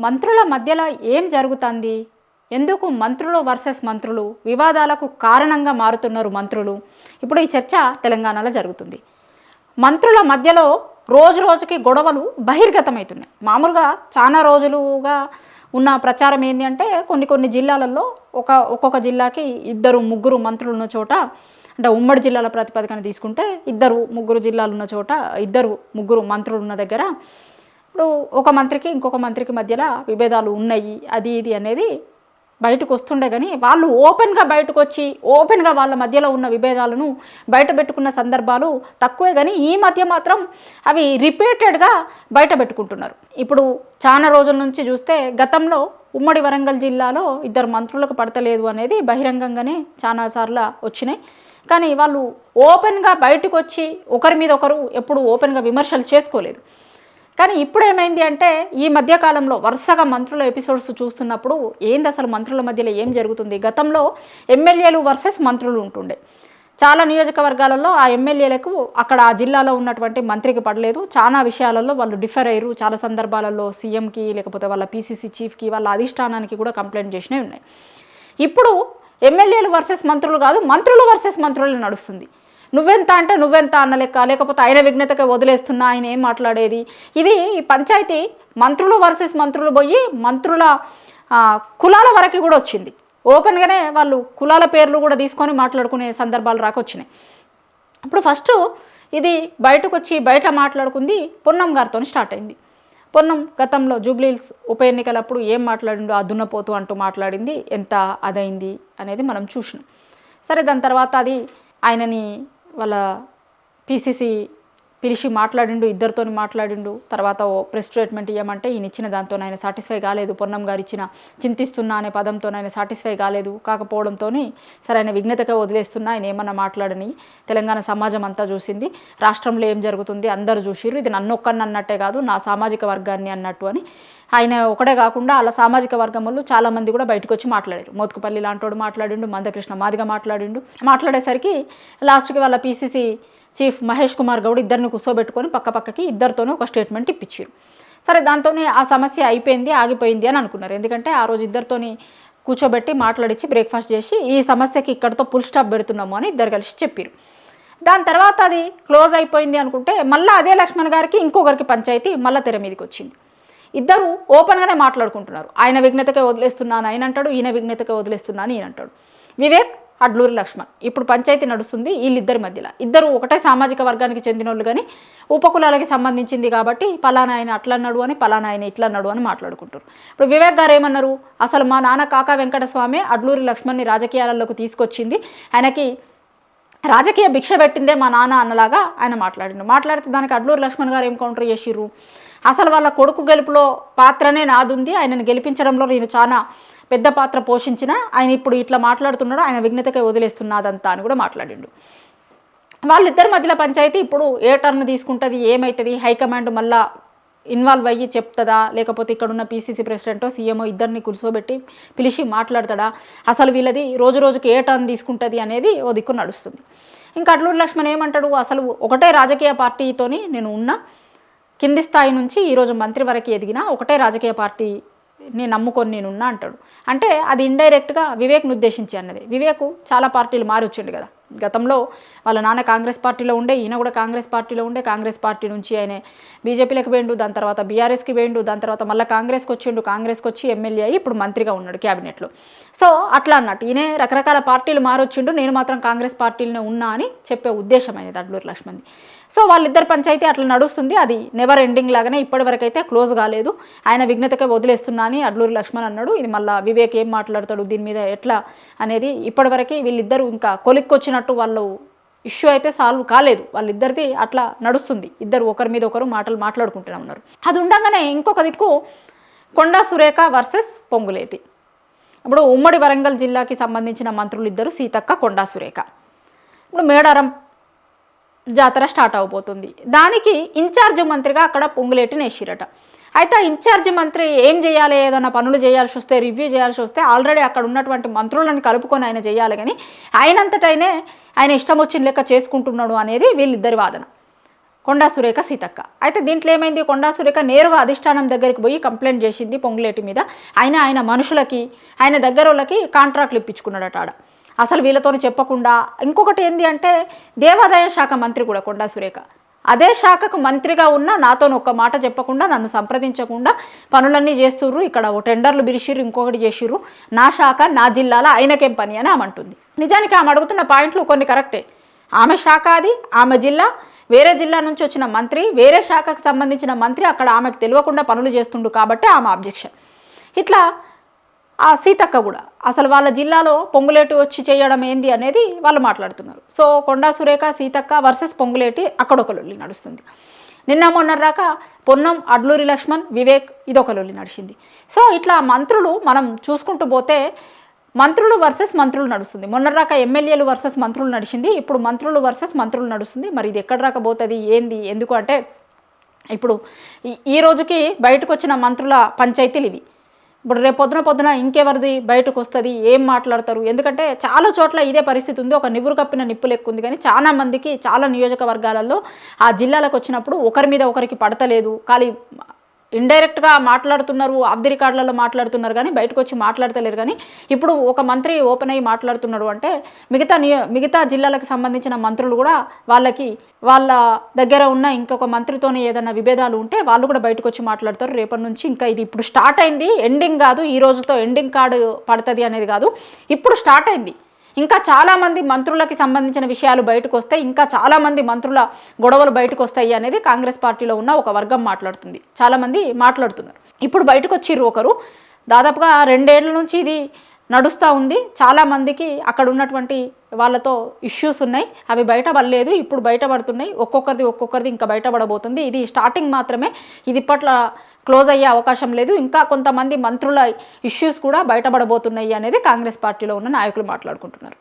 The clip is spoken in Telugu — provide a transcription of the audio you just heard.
మంత్రుల మధ్యలో ఏం జరుగుతుంది, ఎందుకు మంత్రులు వర్సెస్ మంత్రులు వివాదాలకు కారణంగా మారుతున్నారు మంత్రులు? ఇప్పుడు ఈ చర్చ తెలంగాణలో జరుగుతుంది. మంత్రుల మధ్యలో రోజు రోజుకి గొడవలు బహిర్గతమవుతున్నాయి. మామూలుగా చాలా రోజులుగా ఉన్న ప్రచారం ఏంటి అంటే కొన్ని జిల్లాలలో ఒక్కొక్క జిల్లాకి 2-3 మంత్రులు ఉన్న చోట, అంటే ఉమ్మడి జిల్లాల ప్రాతిపదికన తీసుకుంటే 2-3 జిల్లాలు ఉన్న చోట 2-3 మంత్రులు ఉన్న దగ్గర ఇప్పుడు ఒక మంత్రికి ఇంకొక మంత్రికి మధ్యలో విభేదాలు ఉన్నాయి, అది ఇది అనేది బయటకు వస్తుండే. కానీ వాళ్ళు ఓపెన్గా బయటకు వచ్చి ఓపెన్గా వాళ్ళ మధ్యలో ఉన్న విభేదాలను బయట పెట్టుకున్న సందర్భాలు తక్కువే. కానీ ఈ మధ్య మాత్రం అవి రిపీటెడ్గా బయట పెట్టుకుంటున్నారు. ఇప్పుడు చాలా రోజుల నుంచి చూస్తే గతంలో ఉమ్మడి వరంగల్ జిల్లాలో 2 మంత్రులకు పడతలేదు అనేది బహిరంగంగానే చాలాసార్లు వచ్చినాయి. కానీ వాళ్ళు ఓపెన్గా బయటకు వచ్చి ఒకరి మీద ఒకరు ఎప్పుడు ఓపెన్గా విమర్శలు చేసుకోలేదు. కానీ ఇప్పుడు ఏమైంది అంటే ఈ మధ్యకాలంలో వరుసగా మంత్రుల ఎపిసోడ్స్ చూస్తున్నప్పుడు ఏంది అసలు మంత్రుల మధ్యలో ఏం జరుగుతుంది? గతంలో ఎమ్మెల్యేలు వర్సెస్ మంత్రులు ఉంటుండే. చాలా నియోజకవర్గాలలో ఆ ఎమ్మెల్యేలకు అక్కడ ఆ జిల్లాలో ఉన్నటువంటి మంత్రికి పడలేదు. చాలా విషయాలలో వాళ్ళు డిఫర్ అయ్యారు. చాలా సందర్భాలలో సీఎంకి లేకపోతే వాళ్ళ పీసీసీ చీఫ్కి వాళ్ళ అధిష్టానానికి కూడా కంప్లైంట్ చేసినవి ఉన్నాయి. ఇప్పుడు ఎమ్మెల్యేలు వర్సెస్ మంత్రులు కాదు, మంత్రులు వర్సెస్ మంత్రులు నడుస్తుంది. నువ్వెంత అంటే నువ్వెంత అన్న లెక్క, లేకపోతే ఆయన విఘ్నతకే వదిలేస్తున్నా, ఆయన ఏం మాట్లాడేది. ఇది పంచాయతీ మంత్రులు వర్సెస్ మంత్రులు పోయి మంత్రుల కులాల వరకు కూడా వచ్చింది. ఓపెన్గానే వాళ్ళు కులాల పేర్లు కూడా తీసుకొని మాట్లాడుకునే సందర్భాలు రాకొచ్చినాయి. ఇప్పుడు ఫస్ట్ ఇది బయటకు వచ్చి బయట మాట్లాడుకుంది పొన్నం గారితో స్టార్ట్ అయింది. పొన్నం గతంలో జూబ్లీహిల్స్ ఉప ఎన్నికలప్పుడు ఏం మాట్లాడిండో ఆ దున్నపోతు అంటూ మాట్లాడింది ఎంత అదైంది అనేది మనం చూసినాం. సరే, దాని తర్వాత అది ఆయనని వాళ్ళ పీసీసీ పిలిచి మాట్లాడిండు, ఇద్దరితో మాట్లాడిండు. తర్వాత ఓ ప్రెస్ స్టేట్మెంట్ ఇవ్వమంటే ఈయన ఇచ్చిన దాంతో ఆయన సాటిస్ఫై కాలేదు. పొన్నం గారు ఇచ్చిన చింతిస్తున్నా అనే పదంతో ఆయన సాటిస్ఫై కాలేదు. కాకపోవడంతో సరే ఆయన విఘ్నతగా వదిలేస్తున్నా, ఆయన ఏమన్నా మాట్లాడని తెలంగాణ సమాజం అంతా చూసింది. రాష్ట్రంలో ఏం జరుగుతుంది అందరూ చూసిర్రు. ఇది నన్ను ఒక్కరిని అన్నట్టే కాదు, నా సామాజిక వర్గాన్ని అన్నట్టు అని ఆయన ఒకటే కాకుండా అలా సామాజిక వర్గం వాళ్ళు చాలామంది కూడా బయటకు వచ్చి మాట్లాడారు. మోత్కుపల్లి లాంటోడు మాట్లాడిండు, మందకృష్ణ మాదిగా మాట్లాడేసరికి లాస్ట్కి వాళ్ళ పీసీసీ చీఫ్ మహేష్ కుమార్ గౌడ్ ఇద్దరిని కూర్చోబెట్టుకొని పక్కకి ఇద్దరితోనే ఒక స్టేట్మెంట్ ఇప్పించారు. సరే, దాంతోనే ఆ సమస్య అయిపోయింది, ఆగిపోయింది అని అనుకున్నారు. ఎందుకంటే ఆ రోజు ఇద్దరితోని కూర్చోబెట్టి మాట్లాడించి బ్రేక్ఫాస్ట్ చేసి ఈ సమస్యకి ఇక్కడితో ఫుల్ స్టాప్ పెడుతున్నాము అని ఇద్దరు కలిసి చెప్పారు. దాని తర్వాత అది క్లోజ్ అయిపోయింది అనుకుంటే మళ్ళీ అదే లక్ష్మణ్ గారికి ఇంకొకరికి పంచాయతీ మళ్ళీ తెర మీదకి వచ్చింది. ఇద్దరు ఓపెన్గానే మాట్లాడుకుంటున్నారు. ఆయన విఘ్నతకే వదిలేస్తున్నాను ఆయన అంటాడు, ఈయన విఘ్నతకే వదిలేస్తున్నాను ఈయన అంటాడు. వివేక్, అడ్లూరి లక్ష్మణ్, ఇప్పుడు పంచాయతీ నడుస్తుంది వీళ్ళిద్దరి మధ్యలో. ఇద్దరు ఒకటే సామాజిక వర్గానికి చెందిన వాళ్ళు, కానీ ఉపకులాలకి సంబంధించింది కాబట్టి పలానా ఆయన అట్లా అన్నాడు అని, పలానా ఆయన ఇట్లా అన్నాడు అని మాట్లాడుకుంటారు. ఇప్పుడు వివేక్ గారు ఏమన్నారు, అసలు మా నాన్న కాకా వెంకటస్వామి అడ్లూరి లక్ష్మణ్ని రాజకీయాలలోకి తీసుకొచ్చింది, ఆయనకి రాజకీయ భిక్ష పెట్టిందే మా నాన్న అన్నలాగా ఆయన మాట్లాడితే దానికి అడ్లూరి లక్ష్మణ్ గారు ఏం కౌంటర్ చేసిర్రు, అసలు వాళ్ళ కొడుకు గెలుపులో పాత్రనే నాదుంది, ఆయనను గెలిపించడంలో నేను చాలా పెద్ద పాత్ర పోషించిన, ఆయన ఇప్పుడు ఇట్లా మాట్లాడుతున్నాడు, ఆయన విఘ్నతకే వదిలేస్తున్నదంతా అని కూడా మాట్లాడిండు. వాళ్ళిద్దరి మధ్యలో పంచాయతీ ఇప్పుడు ఏ టర్న్ తీసుకుంటుంది, ఏమవుతుంది, హైకమాండ్ మళ్ళా ఇన్వాల్వ్ అయ్యి చెప్తుందా, లేకపోతే ఇక్కడున్న పీసీసీ ప్రెసిడెంటో సీఎంఓ ఇద్దరిని కూర్చోబెట్టి పిలిచి మాట్లాడతాడా, అసలు వీళ్ళది రోజు రోజుకి ఏ టర్న్ తీసుకుంటుంది అనేది ఓ దిక్కు నడుస్తుంది. ఇంకా అడ్లూరి లక్ష్మణ్ ఏమంటాడు, అసలు ఒకటే రాజకీయ పార్టీతోని నేను ఉన్నా, కింది స్థాయి నుంచి ఈరోజు మంత్రి వరకు ఎదిగినా ఒకటే రాజకీయ పార్టీ నేను నమ్ముకొని నేనున్నా అంటాడు. అంటే అది ఇండైరెక్ట్గా వివేక్ను ఉద్దేశించి అన్నది. వివేక్ చాలా పార్టీలు మారి వచ్చిండు కదా. గతంలో వాళ్ళ నాన్న కాంగ్రెస్ పార్టీలో ఉండే, ఈయన కూడా కాంగ్రెస్ పార్టీలో ఉండే, కాంగ్రెస్ పార్టీ నుంచి ఆయన బీజేపీలోకి పోయిండు, దాని తర్వాత బీఆర్ఎస్కి పోయిండు, దాని తర్వాత మళ్ళీ కాంగ్రెస్కి వచ్చిండు, కాంగ్రెస్కి వచ్చి ఎమ్మెల్యే అయ్యి ఇప్పుడు మంత్రిగా ఉన్నాడు క్యాబినెట్లో. సో అట్లా అన్నట్టు ఈయన రకరకాల పార్టీలు మారొచ్చిండు, నేను మాత్రం కాంగ్రెస్ పార్టీలోనే ఉన్నా అని చెప్పే ఉద్దేశం అనేది అడ్లూరి లక్ష్మణ్ది. సో వాళ్ళిద్దరు పంచాయతీ అట్లా నడుస్తుంది. అది నెవర్ ఎండింగ్ లాగానే ఇప్పటివరకు అయితే క్లోజ్ కాలేదు. ఆయన విఘ్నతకే వదిలేస్తున్నా అని అడ్లూరి లక్ష్మణ్ అన్నాడు. ఇది మళ్ళీ వివేక్ ఏం మాట్లాడతాడు దీని మీద ఎట్లా అనేది ఇప్పటివరకు వీళ్ళిద్దరూ ఇంకా కొలిక్కొచ్చినట్టు వాళ్ళు ఇష్యూ అయితే సాల్వ్ కాలేదు. వాళ్ళిద్దరిది అట్లా నడుస్తుంది. ఇద్దరు ఒకరి మీద ఒకరు మాట్లాడుకుంటూనే ఉన్నారు. అది ఉండగానే ఇంకొక దిక్కు కొండా సురేఖ వర్సెస్ పొంగులేటి. ఇప్పుడు ఉమ్మడి వరంగల్ జిల్లాకి సంబంధించిన మంత్రులు ఇద్దరు సీతక్క, కొండా సురేఖ. ఇప్పుడు మేడారం జాతర స్టార్ట్ అవబోతుంది. దానికి ఇన్ఛార్జ్ మంత్రిగా అక్కడ పొంగులేటిని వేసిరట. అయితే ఆ ఇన్ఛార్జ్ మంత్రి ఏం చేయాలి, ఏదైనా పనులు చేయాల్సి వస్తే, రివ్యూ చేయాల్సి వస్తే ఆల్రెడీ అక్కడ ఉన్నటువంటి మంత్రులను కలుపుకొని ఆయన చేయాలి, కానీ ఆయనంతటైనే ఆయన ఇష్టం వచ్చిన లెక్క చేసుకుంటున్నాడు అనేది వీళ్ళిద్దరి వాదన. కొండా సురేఖ సీతక్క. అయితే దీంట్లో ఏమైంది, కొండా సురేఖ నేరుగా అధిష్టానం దగ్గరికి పోయి కంప్లైంట్ చేసింది పొంగులేటి మీద. ఆయన మనుషులకి, ఆయన దగ్గర వాళ్ళకి కాంట్రాక్ట్లు ఇప్పించుకున్నాడట ఆడ, అసలు వీళ్ళతో చెప్పకుండా. ఇంకొకటి ఏంది అంటే దేవాదాయ శాఖ మంత్రి కూడా కొండా సురేఖ, అదే శాఖకు మంత్రిగా ఉన్న నాతో ఒక్క మాట చెప్పకుండా, నన్ను సంప్రదించకుండా పనులన్నీ చేస్తుర్రు, ఇక్కడ ఓ టెండర్లు బిరిసిర్రు, ఇంకొకటి చేసిర్రు, నా శాఖ నా జిల్లాలో ఆయనకేం పని అని ఆమె అంటుంది. నిజానికి ఆమె అడుగుతున్న పాయింట్లు కొన్ని కరెక్టే. ఆమె శాఖ అది, ఆమె జిల్లా, వేరే జిల్లా నుంచి వచ్చిన మంత్రి, వేరే శాఖకు సంబంధించిన మంత్రి అక్కడ ఆమెకు తెలియకుండా పనులు చేస్తుండు కాబట్టి ఆమె అబ్జెక్షన్. ఇట్లా ఆ సీతక్క కూడా అసలు వాళ్ళ జిల్లాలో పొంగులేటి వచ్చి చేయడం ఏంది అనేది వాళ్ళు మాట్లాడుతున్నారు. సో కొండా సురేఖ సీతక్క వర్సెస్ పొంగులేటి అక్కడొక లొల్లి నడుస్తుంది. నిన్న మొన్నరాక పొన్నం, అడ్లూరి లక్ష్మణ్, వివేక్ ఇదొక లొల్లి నడిచింది. సో ఇట్లా మంత్రులు మనం చూసుకుంటూ పోతే మంత్రులు వర్సెస్ మంత్రులు నడుస్తుంది. మొన్నరాక ఎమ్మెల్యేలు వర్సెస్ మంత్రులు నడిచింది, ఇప్పుడు మంత్రులు వర్సెస్ మంత్రులు నడుస్తుంది. మరి ఇది ఎక్కడ రాకపోతుంది ఏంది, ఎందుకు అంటే ఇప్పుడు ఈ రోజుకి బయటకు వచ్చిన మంత్రుల పంచాయతీలు ఇవి. ఇప్పుడు రేపు పొద్దున ఇంకెవరిది బయటకు వస్తుంది, ఏం మాట్లాడతారు? ఎందుకంటే చాలా చోట్ల ఇదే పరిస్థితి ఉంది. ఒక నివురు కప్పిన నిప్పు లెక్క ఉంది. కానీ చాలా మందికి చాలా నియోజకవర్గాలలో ఆ జిల్లాలకు వచ్చినప్పుడు ఒకరి మీద ఒకరికి పడతలేదు, ఖాళీ ఇండైరెక్ట్గా మాట్లాడుతున్నారు, ఆఫ్ ది రికార్డులలో మాట్లాడుతున్నారు, కానీ బయటకు వచ్చి మాట్లాడతలేరు. కానీ ఇప్పుడు ఒక మంత్రి ఓపెన్ అయ్యి మాట్లాడుతున్నాడు అంటే మిగతా జిల్లాలకు సంబంధించిన మంత్రులు కూడా వాళ్ళ దగ్గర ఉన్న ఇంకొక మంత్రితోనే ఏదైనా విభేదాలు ఉంటే వాళ్ళు కూడా బయటకు వచ్చి మాట్లాడతారు. రేపటి నుంచి ఇంకా ఇది ఇప్పుడు స్టార్ట్ అయింది, ఎండింగ్ కాదు, ఈ రోజుతో ఎండింగ్ కార్డు పడుతుంది అనేది కాదు, ఇప్పుడు స్టార్ట్ అయింది. ఇంకా చాలామంది మంత్రులకి సంబంధించిన విషయాలు బయటకు వస్తాయి, ఇంకా చాలామంది మంత్రుల గొడవలు బయటకు వస్తాయి అనేది కాంగ్రెస్ పార్టీలో ఉన్న ఒక వర్గం మాట్లాడుతుంది. చాలామంది మాట్లాడుతున్నారు. ఇప్పుడు బయటకు వచ్చిర్రు ఒకరు, దాదాపుగా 2 ఏళ్ల నుంచి ఇది నడుస్తూ ఉంది. చాలామందికి అక్కడ ఉన్నటువంటి వాళ్ళతో ఇష్యూస్ ఉన్నాయి, అవి బయటపడలేదు, ఇప్పుడు బయటపడుతున్నాయి. ఒక్కొక్కరిది ఇంకా బయటపడబోతుంది. ఇది స్టార్టింగ్ మాత్రమే, ఇది ఇప్పట్లో క్లోజ్ అయ్యే అవకాశం లేదు. ఇంకా కొంతమంది మంత్రుల ఇష్యూస్ కూడా బయటపడబోతున్నాయి అనేది కాంగ్రెస్ పార్టీలో ఉన్న నాయకులు మాట్లాడుకుంటున్నారు.